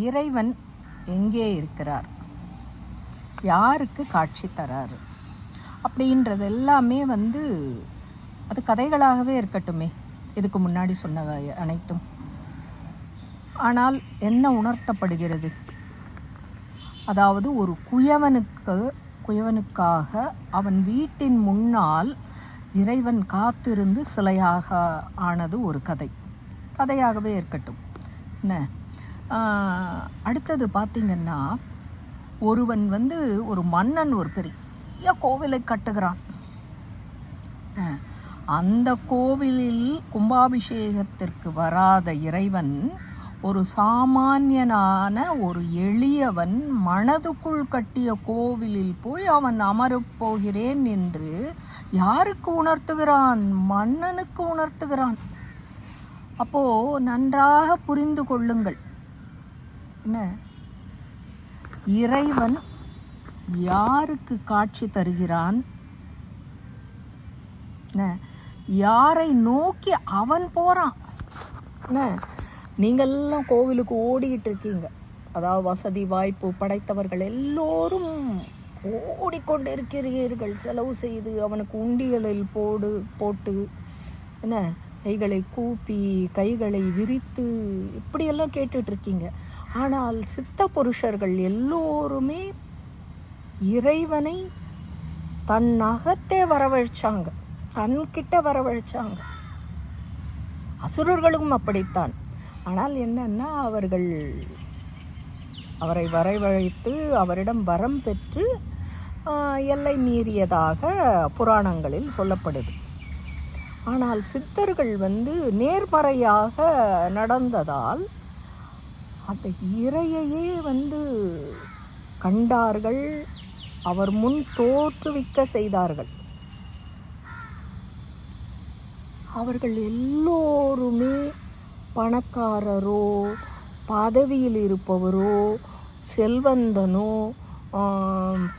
இறைவன் எங்கே இருக்கிறார், யாருக்கு காட்சி தராரு அப்படின்றது எல்லாமே அது கதைகளாகவே இருக்கட்டுமே, இதுக்கு முன்னாடி சொன்ன அனைத்தும். ஆனால் என்ன உணர்த்தப்படுகிறது? அதாவது ஒரு குயவனுக்காக அவன் வீட்டின் முன்னால் இறைவன் காத்திருந்து சிலையாக ஆனது ஒரு கதையாகவே இருக்கட்டும். என்ன அடுத்தது பார்த்திங்கன்னா, ஒருவன் ஒரு மன்னன் ஒரு பெரிய கோவிலை கட்டுகிறான். அந்த கோவிலில் கும்பாபிஷேகத்திற்கு வராத இறைவன் ஒரு சாமானியனான ஒரு எளியவன் மனதுக்குள் கட்டிய கோவிலில் போய் அவன் அமரப்போகிறேன் என்று யாருக்கு உணர்த்துகிறான்? மன்னனுக்கு உணர்த்துகிறான். அப்போ நன்றாக புரிந்து கொள்ளுங்கள். என்ன, இறைவன் யாருக்கு காட்சி தருகிறான், யாரை நோக்கி அவன் போறான்? நீங்கள்லாம் கோவிலுக்கு ஓடிக்கிட்டு இருக்கீங்க. அதாவது வசதி வாய்ப்பு படைத்தவர்கள் எல்லோரும் ஓடிக்கொண்டு இருக்கிறீர்கள். செலவு செய்து அவனுக்கு உண்டியலில் போட்டு என்ன, கைகளை கூப்பி கைகளை விரித்து இப்படியெல்லாம் கேட்டுட்டு இருக்கீங்க. ஆனால் சித்த புருஷர்கள் எல்லோருமே இறைவனை தன் அகத்தே வரவழைச்சாங்க, தன்கிட்ட வரவழைச்சாங்க. அசுரர்களும் அப்படித்தான். ஆனால் என்னன்னா, அவரை வரவழைத்து அவரிடம் வரம் பெற்று எல்லை மீறியதாக புராணங்களில் சொல்லப்படுது. ஆனால் சித்தர்கள் நேர்மறையாக நடந்ததால் அந்த இறையையே கண்டார்கள், அவர் முன் தோற்றுவிக்க செய்தார்கள். அவர்கள் எல்லோருமே பணக்காரரோ பதவியில் இருப்பவரோ செல்வந்தனோ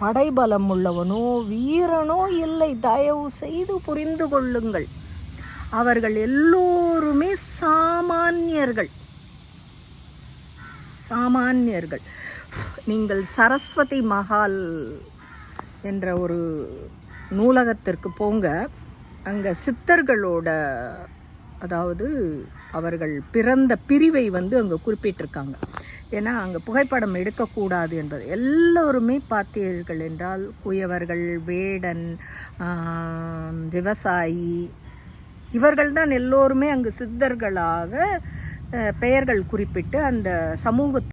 படைபலம் உள்ளவனோ வீரனோ இல்லை. தயவு செய்து புரிந்து கொள்ளுங்கள், அவர்கள் எல்லோருமே சாமானியர்கள். நீங்கள் சரஸ்வதி மஹால் என்ற ஒரு நூலகத்திற்கு போங்க. அங்கே சித்தர்களோட, அதாவது அவர்கள் பிறந்த பிரிவை அங்கே குறிப்பிட்டிருக்காங்க. ஏன்னா அங்கே புகைப்படம் எடுக்கக்கூடாது என்பது. எல்லோருமே பார்த்தீர்கள் என்றால் குயவர்கள், வேடன், விவசாயி, இவர்கள்தான் எல்லோருமே அங்கு சித்தர்களாக பெயர்கள் குறிப்பிட்டு அந்த சமூகத்தை